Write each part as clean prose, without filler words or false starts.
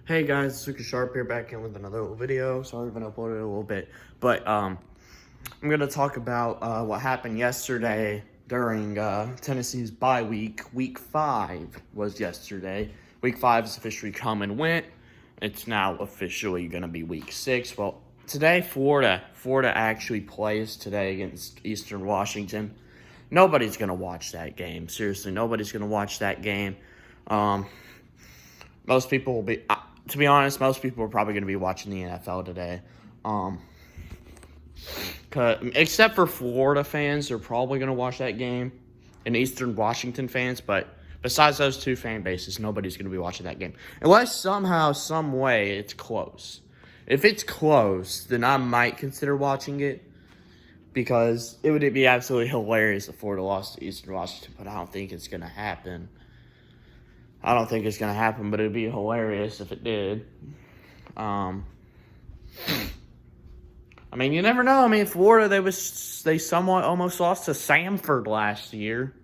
Hey guys, Super Sharp here, back in with another little video. Sorry I've been uploading a little bit, but I'm gonna talk about what happened yesterday during Tennessee's bye week. Week 5 was yesterday. Week 5 is officially come and went. It's now officially gonna be week 6. Well, today Florida actually plays today against Eastern Washington. Nobody's gonna watch that game. Seriously, nobody's gonna watch that game. Most people will be. To be honest, most people are probably going to be watching the NFL today. Except for Florida fans, they're probably going to watch that game. And Eastern Washington fans, but besides those two fan bases, nobody's going to be watching that game. Unless somehow, some way, it's close. If it's close, then I might consider watching it. Because it would be absolutely hilarious if Florida lost to Eastern Washington, but I don't think it's going to happen. But it'd be hilarious if it did. I mean, you never know. I mean, Florida, they somewhat almost lost to Samford last year.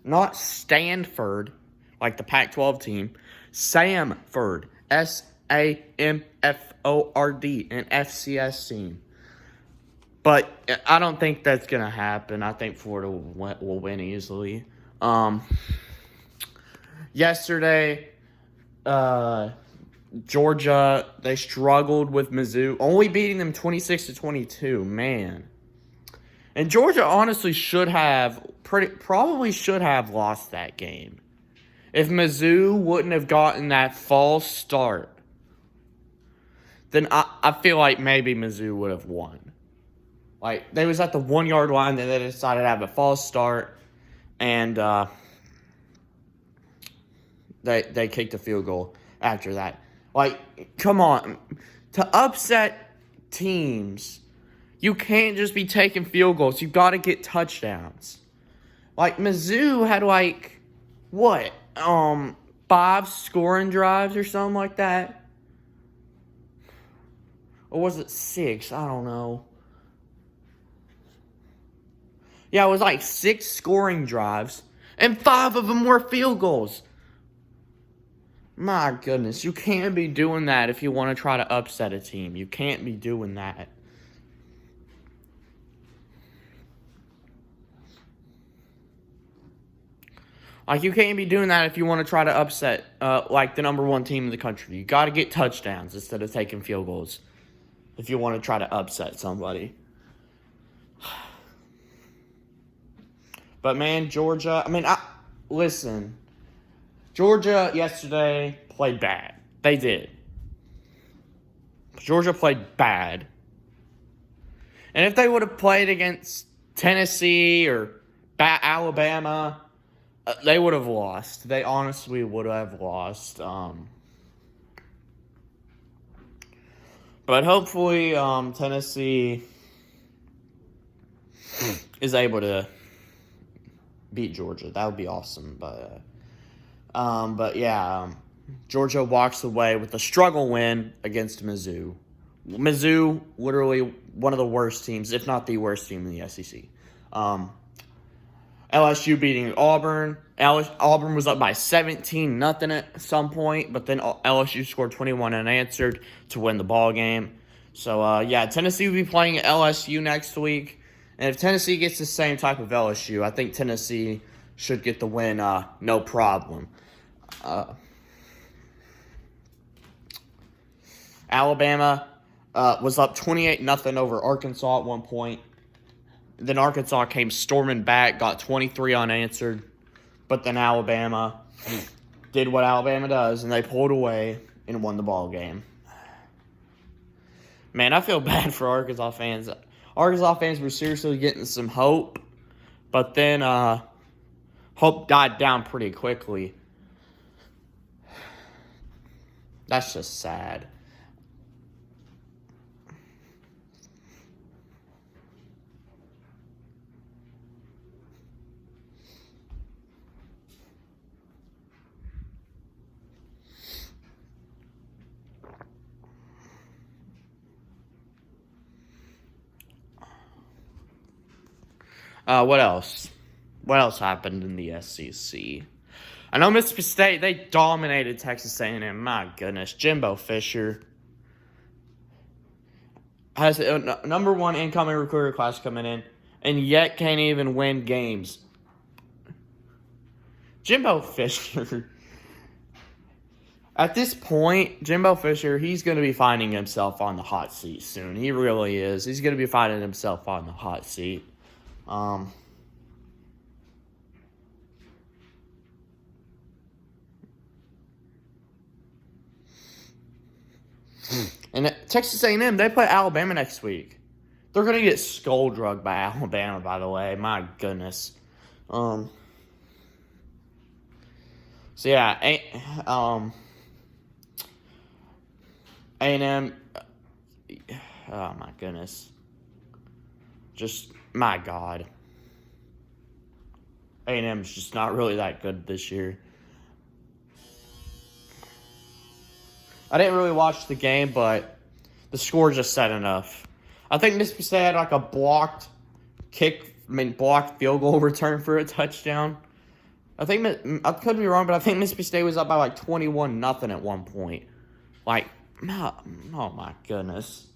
Not Stanford, like the Pac-12 team. Samford. Samford, an FCS team. But I don't think that's going to happen. I think Florida will win easily. Yesterday, Georgia, they struggled with Mizzou, only beating them 26-22. Man. And Georgia honestly probably should have lost that game. If Mizzou wouldn't have gotten that false start, then I feel like maybe Mizzou would have won. Like, they was at the 1 yard line, then they decided to have a false start, and they kicked a field goal after that. Like, come on. To upset teams, you can't just be taking field goals. You got to get touchdowns. Like, Mizzou had, 5 scoring drives or something like that? Or was it 6? I don't know. Yeah, it was 6 scoring drives, and 5 of them were field goals. My goodness, you can't be doing that if you want to try to upset a team. You can't be doing that. You can't be doing that if you want to try to upset, the number 1 team in the country. You got to get touchdowns instead of taking field goals if you want to try to upset somebody. But, man, Georgia, listen. Georgia yesterday played bad. They did. Georgia played bad. And if they would have played against Tennessee or Alabama, they would have lost. They honestly would have lost. But hopefully Tennessee is able to beat Georgia. That would be awesome. But yeah, Georgia walks away with a struggle win against Mizzou. Mizzou, literally one of the worst teams, if not the worst team in the SEC. LSU beating Auburn. Auburn was up by 17-0 at some point, but then LSU scored 21 unanswered to win the ball game. So, yeah, Tennessee will be playing LSU next week. And if Tennessee gets the same type of LSU, I think Tennessee should get the win no problem. Alabama was up 28-0 over Arkansas at one point. Then Arkansas came storming back, got 23 unanswered. But then Alabama did what Alabama does, and they pulled away and won the ball game. Man, I feel bad for Arkansas fans. Arkansas fans were seriously getting some hope, but then hope died down pretty quickly. That's just sad. What else? What else happened in the SEC? I know Mississippi State, they dominated Texas A&M. My goodness. Jimbo Fisher has a number one incoming recruiter class coming in, and yet can't even win games. Jimbo Fisher. At this point, Jimbo Fisher, he's going to be finding himself on the hot seat soon. He really is. He's going to be finding himself on the hot seat. And Texas A&M, they play Alabama next week. They're going to get skull-drugged by Alabama, by the way. My goodness. So, yeah. A&M, oh, my goodness. Just, my God. A&M's just not really that good this year. I didn't really watch the game, but the score just said enough. I think Mississippi State had like a blocked field goal return for a touchdown. I could be wrong, but I think Mississippi State was up by like 21-0 at one point. Like, oh my goodness.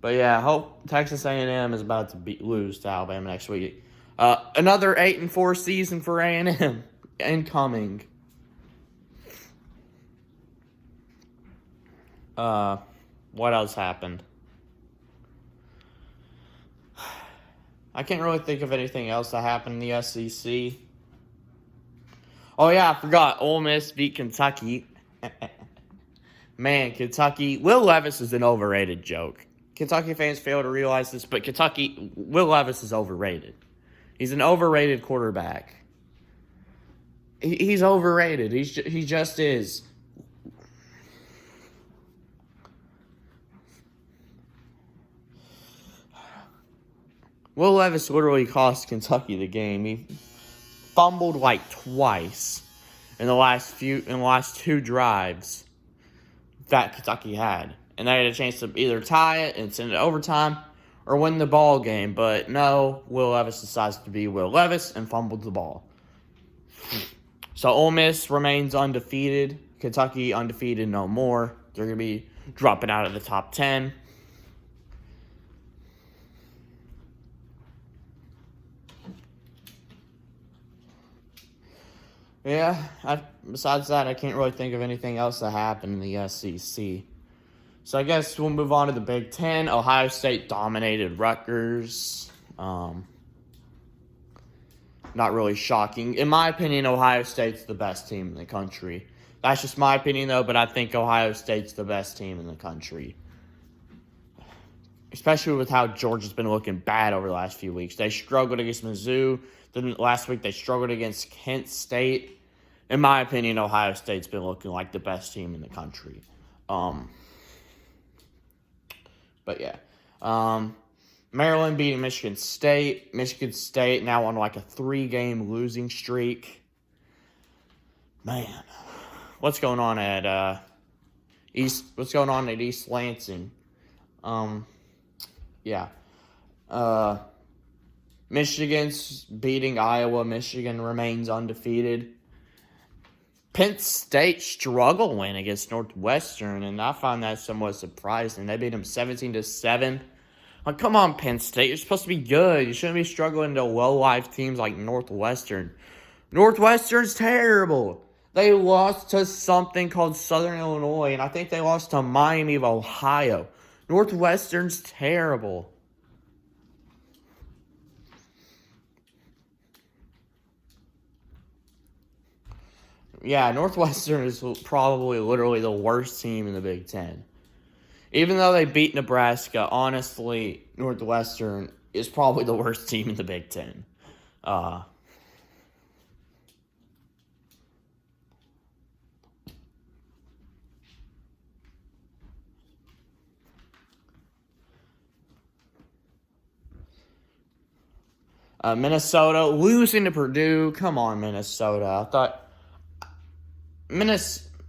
But yeah, I hope Texas A&M is about to lose to Alabama next week. Another 8-4 season for A&M incoming. What else happened? I can't really think of anything else that happened in the SEC. Oh yeah, I forgot. Ole Miss beat Kentucky. Man, Kentucky. Will Levis is an overrated joke. Kentucky fans fail to realize this, but Will Levis is overrated. He's an overrated quarterback. He's overrated. He just is. Will Levis literally cost Kentucky the game. He fumbled like twice in the last two drives that Kentucky had. And they had a chance to either tie it and send it to overtime or win the ball game. But no, Will Levis decides to be Will Levis and fumbled the ball. So Ole Miss remains undefeated. Kentucky undefeated no more. They're going to be dropping out of the top 10. Yeah, besides that, I can't really think of anything else that happened in the SEC. So I guess we'll move on to the Big Ten. Ohio State dominated Rutgers. Not really shocking. In my opinion, Ohio State's the best team in the country. That's just my opinion, though, but I think Ohio State's the best team in the country. Especially with how Georgia's been looking bad over the last few weeks. They struggled against Mizzou. Then last week they struggled against Kent State. In my opinion, Ohio State's been looking like the best team in the country. But yeah. Maryland beating Michigan State. Michigan State now on like a 3-game losing streak. Man. What's going on at East Lansing? Yeah. Michigan's beating Iowa. Michigan remains undefeated. Penn State struggle win against Northwestern, and I find that somewhat surprising. They beat them 17-7. Like, come on, Penn State. You're supposed to be good. You shouldn't be struggling to low-life teams like Northwestern. Northwestern's terrible. They lost to something called Southern Illinois, and I think they lost to Miami of Ohio. Northwestern's terrible. Yeah, Northwestern is probably literally the worst team in the Big Ten. Even though they beat Nebraska, honestly, Northwestern is probably the worst team in the Big Ten. Minnesota losing to Purdue. Come on, Minnesota. I thought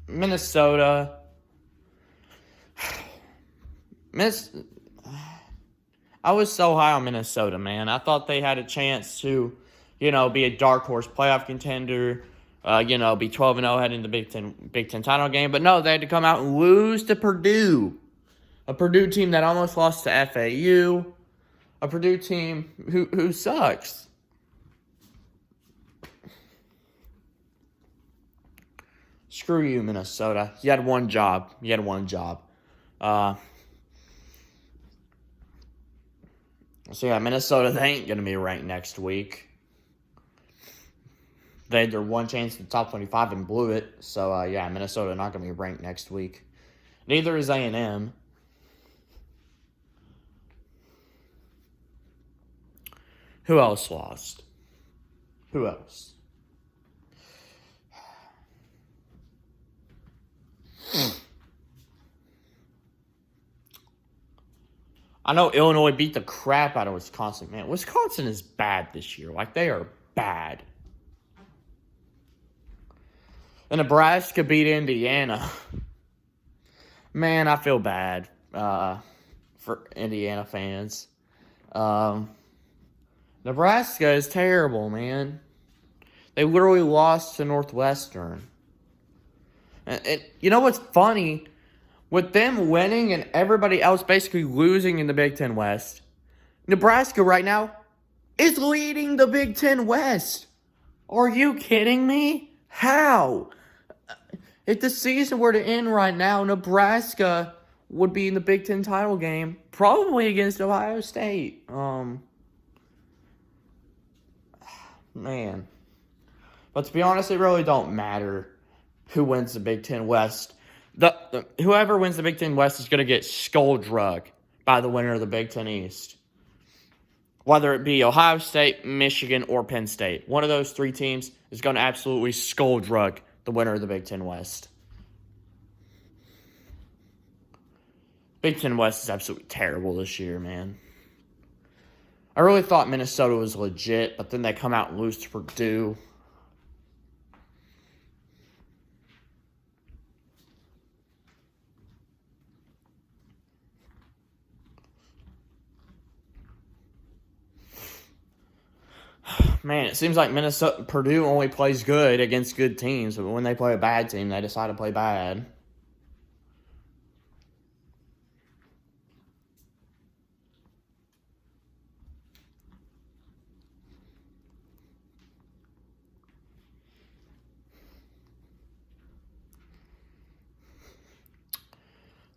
Minnesota. I was so high on Minnesota, man. I thought they had a chance to, be a dark horse playoff contender, be 12-0 heading the Big Ten title game. But no, they had to come out and lose to Purdue, a Purdue team that almost lost to FAU, a Purdue team who sucks. Screw you, Minnesota. You had one job. So, yeah, Minnesota, they ain't going to be ranked next week. They had their one chance at the top 25 and blew it. So, yeah, Minnesota not going to be ranked next week. Neither is A&M. Who else lost? Who else? I know Illinois beat the crap out of Wisconsin. Man, Wisconsin is bad this year. Like, they are bad. And Nebraska beat Indiana. Man, I feel bad for Indiana fans. Nebraska is terrible, man. They literally lost to Northwestern. And you know what's funny? With them winning and everybody else basically losing in the Big Ten West, Nebraska right now is leading the Big Ten West. Are you kidding me? How? If the season were to end right now, Nebraska would be in the Big Ten title game, probably against Ohio State. Man. But to be honest, it really don't matter who wins the Big Ten West. Whoever wins the Big Ten West is going to get skull-drugged by the winner of the Big Ten East. Whether it be Ohio State, Michigan, or Penn State. One of those three teams is going to absolutely skull-drug the winner of the Big Ten West. Big Ten West is absolutely terrible this year, man. I really thought Minnesota was legit, but then they come out and lose to Purdue. Man, it seems like Purdue only plays good against good teams, but when they play a bad team, they decide to play bad.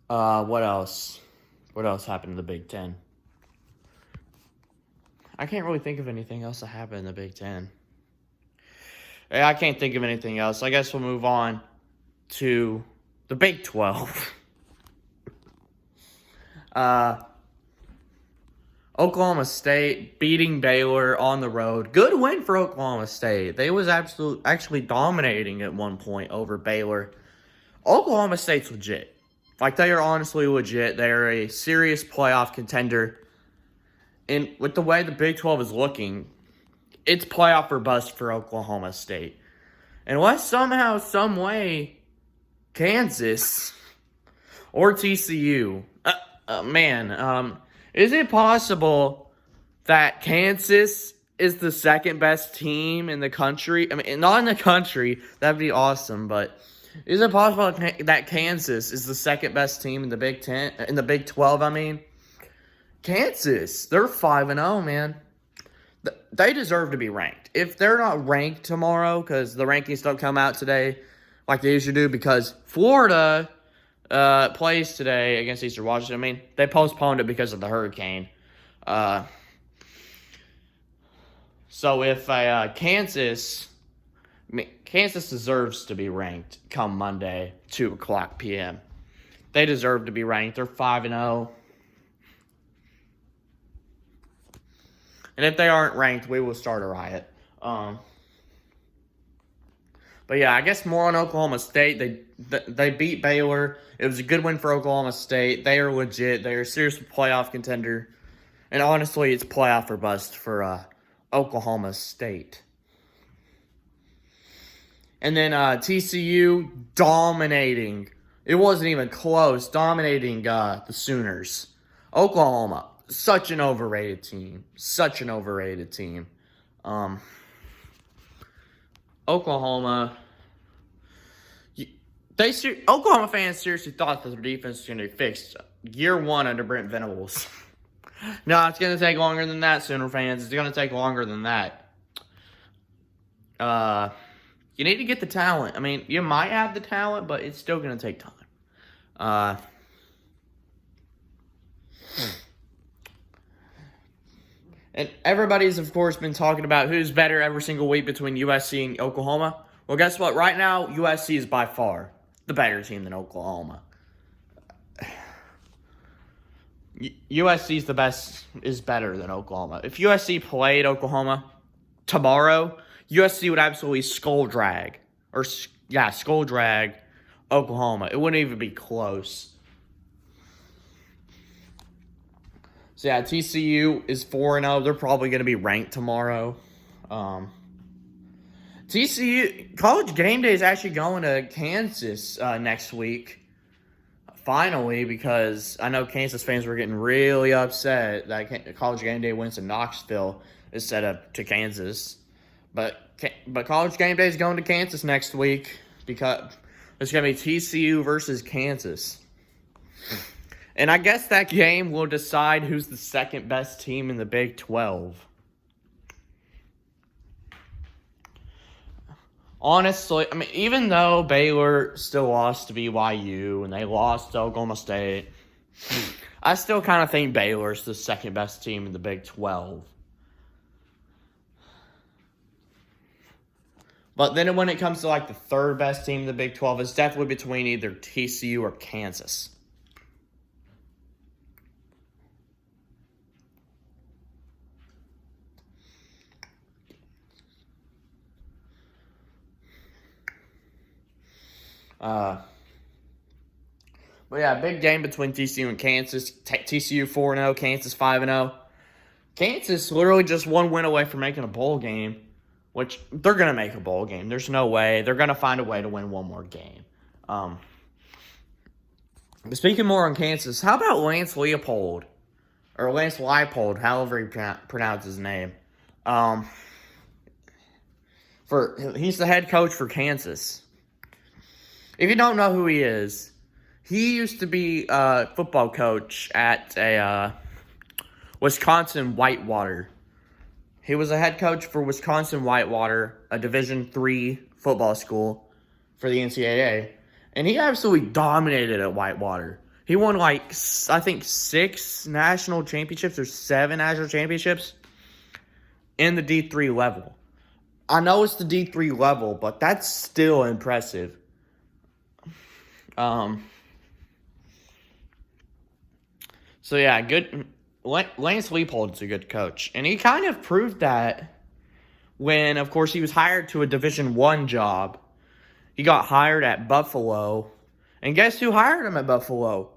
What else? What else happened in the Big Ten? I can't really think of anything else that happened in the Big Ten. Yeah, I can't think of anything else. I guess we'll move on to the Big 12. Oklahoma State beating Baylor on the road. Good win for Oklahoma State. They was actually dominating at one point over Baylor. Oklahoma State's legit. Like, they are honestly legit. They are a serious playoff contender. And with the way the Big 12 is looking, it's playoff or bust for Oklahoma State. Unless somehow, some way, Kansas or TCU, is it possible that Kansas is the second best team in the country? I mean, not in the country. That'd be awesome, but is it possible that Kansas is the second best team in the Big 12, I mean? Kansas, they're 5-0, man. They deserve to be ranked. If they're not ranked tomorrow, because the rankings don't come out today like they usually do, because Florida plays today against Eastern Washington. I mean, they postponed it because of the hurricane. So if Kansas deserves to be ranked come Monday, 2 o'clock p.m. They deserve to be ranked. They're 5-0. And if they aren't ranked, we will start a riot. But yeah, I guess more on Oklahoma State. They beat Baylor. It was a good win for Oklahoma State. They are legit. They are a serious playoff contender. And honestly, it's playoff or bust for Oklahoma State. And then TCU dominating. It wasn't even close. Dominating the Sooners. Oklahoma. such an overrated team. Such an overrated team. Oklahoma. Oklahoma fans seriously thought that their defense was going to be fixed year one under Brent Venables. No, it's going to take longer than that, Sooner fans. It's going to take longer than that. You need to get the talent. I mean, you might have the talent, but it's still going to take time. And everybody's, of course, been talking about who's better every single week between USC and Oklahoma. Well, guess what? Right now, USC is by far the better team than Oklahoma. USC is better than Oklahoma. If USC played Oklahoma tomorrow, USC would absolutely skull drag Oklahoma. It wouldn't even be close. So yeah, TCU is 4-0. They're probably going to be ranked tomorrow. TCU College Game Day is actually going to Kansas next week. Finally, because I know Kansas fans were getting really upset that College Game Day went to Knoxville instead of to Kansas. But College Game Day is going to Kansas next week because it's going to be TCU versus Kansas. And I guess that game will decide who's the second best team in the Big 12. Honestly, I mean, even though Baylor still lost to BYU and they lost to Oklahoma State, I still kind of think Baylor's the second best team in the Big 12. But then when it comes to like the third best team in the Big 12, it's definitely between either TCU or Kansas. But yeah, big game between TCU and Kansas. TCU 4-0, Kansas 5-0. Kansas literally just one win away from making a bowl game, which they're going to make a bowl game. There's no way. They're going to find a way to win one more game. But speaking more on Kansas, how about Lance Leipold? Or Lance Leipold, however he pronounces his name. He's the head coach for Kansas. If you don't know who he is, he used to be a football coach at a Wisconsin Whitewater. He was a head coach for Wisconsin Whitewater, a Division III football school for the NCAA. And he absolutely dominated at Whitewater. He won, I think, 6 national championships or 7 national championships in the D3 level. I know it's the D3 level, but that's still impressive. So yeah, good. Lance Leipold's a good coach, and he kind of proved that when, of course, he was hired to a Division I job. He got hired at Buffalo, and guess who hired him at Buffalo?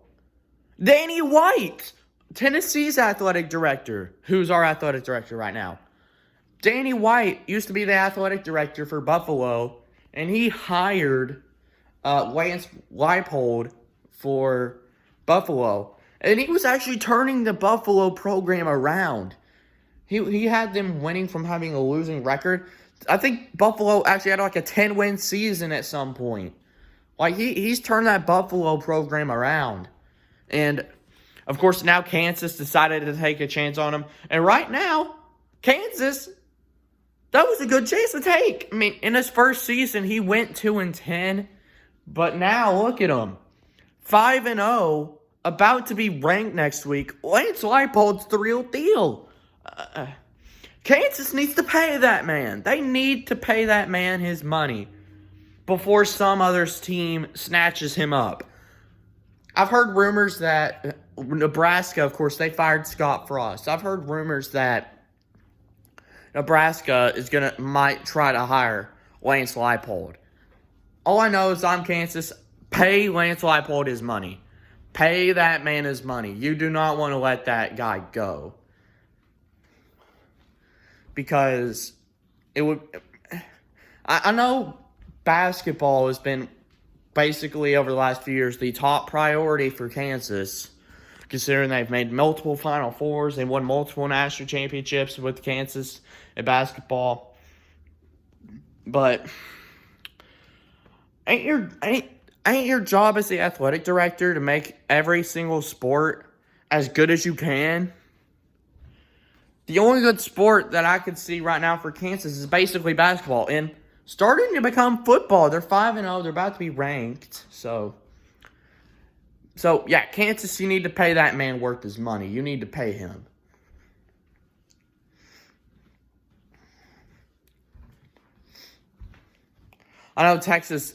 Danny White, Tennessee's athletic director, who's our athletic director right now. Danny White used to be the athletic director for Buffalo, and he hired Lance Leipold for Buffalo. And he was actually turning the Buffalo program around. He had them winning from having a losing record. I think Buffalo actually had like a 10-win season at some point. Like, he's turned that Buffalo program around. And, of course, now Kansas decided to take a chance on him. And right now, Kansas, that was a good chance to take. I mean, in his first season, he went 2-10. But now, look at him. 5-0, about to be ranked next week. Lance Leipold's the real deal. Kansas needs to pay that man. They need to pay that man his money before some other team snatches him up. I've heard rumors that Nebraska, of course, they fired Scott Frost. I've heard rumors that Nebraska might try to hire Lance Leipold. All I know is I'm Kansas. Pay Lance Leipold his money. Pay that man his money. You do not want to let that guy go. Because it would... I know basketball has been basically over the last few years the top priority for Kansas. considering they've made multiple Final Fours. They won multiple national championships with Kansas in basketball. But ain't your job as the athletic director to make every single sport as good as you can? The only good sport that I could see right now for Kansas is basically basketball. And starting to become football. They're 5-0. They're about to be ranked. So yeah, Kansas, you need to pay that man worth his money. You need to pay him. I know Texas,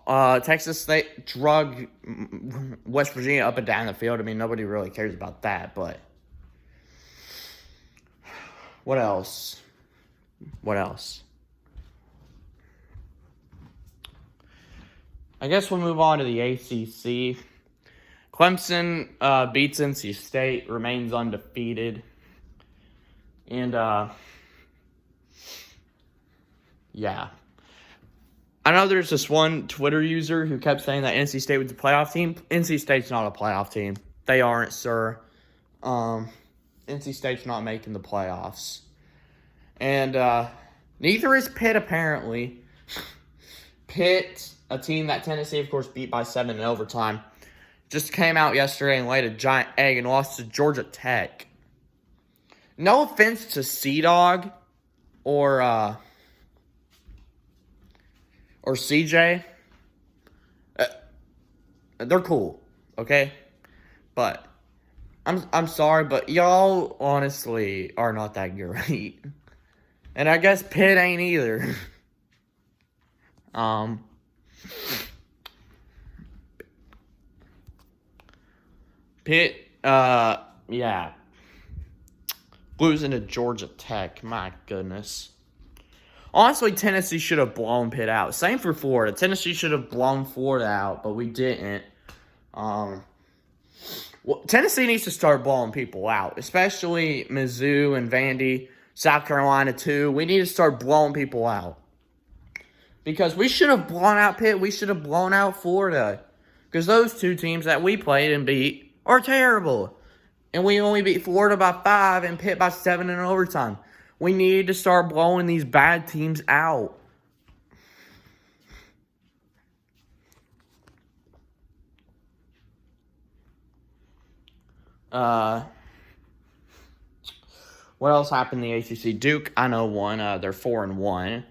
Texas State drug West Virginia up and down the field. I mean, nobody really cares about that, but what else? I guess we'll move on to the ACC. Clemson beats NC State, remains undefeated. And, yeah. I know there's this one Twitter user who kept saying that NC State was a playoff team. NC State's not a playoff team. They aren't, sir. NC State's not making the playoffs. And neither is Pitt, apparently. Pitt, a team that Tennessee, of course, beat by 7 in overtime, just came out yesterday and laid a giant egg and lost to Georgia Tech. No offense to Sea-Dog or CJ. They're cool, okay? But I'm sorry, but y'all honestly are not that great. And I guess Pitt ain't either. Pitt, yeah. Losing to Georgia Tech, my goodness. Honestly, Tennessee should have blown Pitt out. Same for Florida. Tennessee should have blown Florida out, but we didn't. Tennessee needs to start blowing people out, especially Mizzou and Vandy, South Carolina too. We need to start blowing people out. Because we should have blown out Pitt. We should have blown out Florida. Because those two teams that we played and beat are terrible. And we only beat Florida by 5 and Pitt by 7 in overtime. We need to start blowing these bad teams out. What else happened in the ACC? Duke, I know, won. They're 4-1.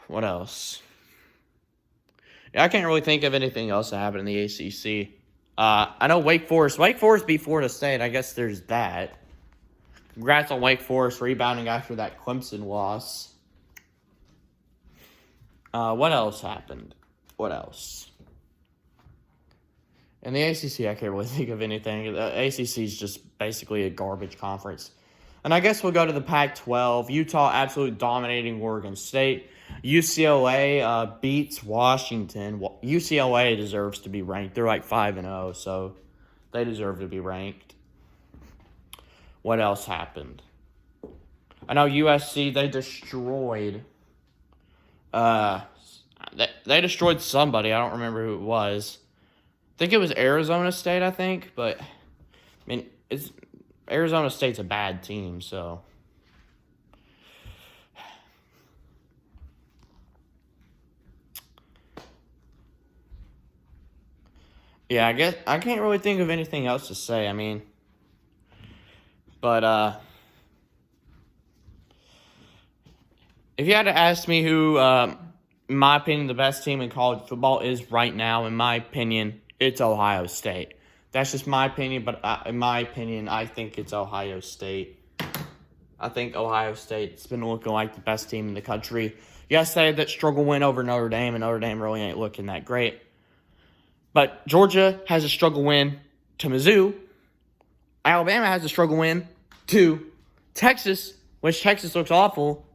What else? Yeah, I can't really think of anything else that happened in the ACC. I know Wake Forest. Wake Forest beat Florida State. I guess there's that. Congrats on Wake Forest rebounding after that Clemson loss. What else happened? What else? In the ACC, I can't really think of anything. The ACC is just basically a garbage conference. And I guess we'll go to the Pac-12. Utah absolutely dominating Oregon State. UCLA beats Washington. UCLA deserves to be ranked. They're like 5-0, so they deserve to be ranked. What else happened? I know USC, they destroyed. They destroyed somebody. I don't remember who it was. I think it was Arizona State, but I mean, Arizona State's a bad team, so. Yeah, I guess I can't really think of anything else to say. I mean, but if you had to ask me who, in my opinion, the best team in college football is right now, in my opinion, it's Ohio State. That's just my opinion, but in my opinion, I think it's Ohio State. I think Ohio State's been looking like the best team in the country. Yes, they had that struggle win over Notre Dame, and Notre Dame really ain't looking that great. But Georgia has a struggle win to Mizzou. Alabama has a struggle win to Texas, which Texas looks awful.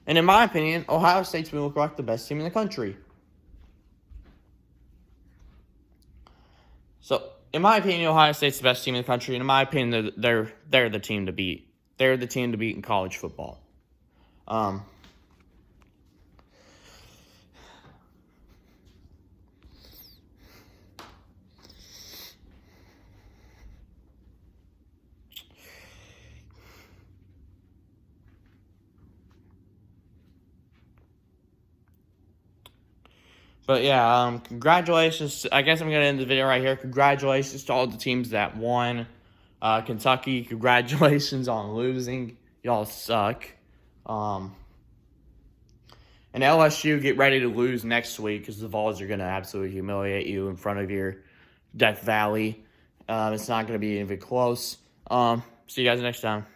And in my opinion, Ohio State's been looking like the best team in the country. So, in my opinion, Ohio State's the best team in the country. And in my opinion, they're the team to beat. They're the team to beat in college football. But yeah, congratulations. I guess I'm going to end the video right here. Congratulations to all the teams that won. Kentucky, congratulations on losing. Y'all suck. And LSU, get ready to lose next week because the Vols are going to absolutely humiliate you in front of your Death Valley. It's not going to be even close. See you guys next time.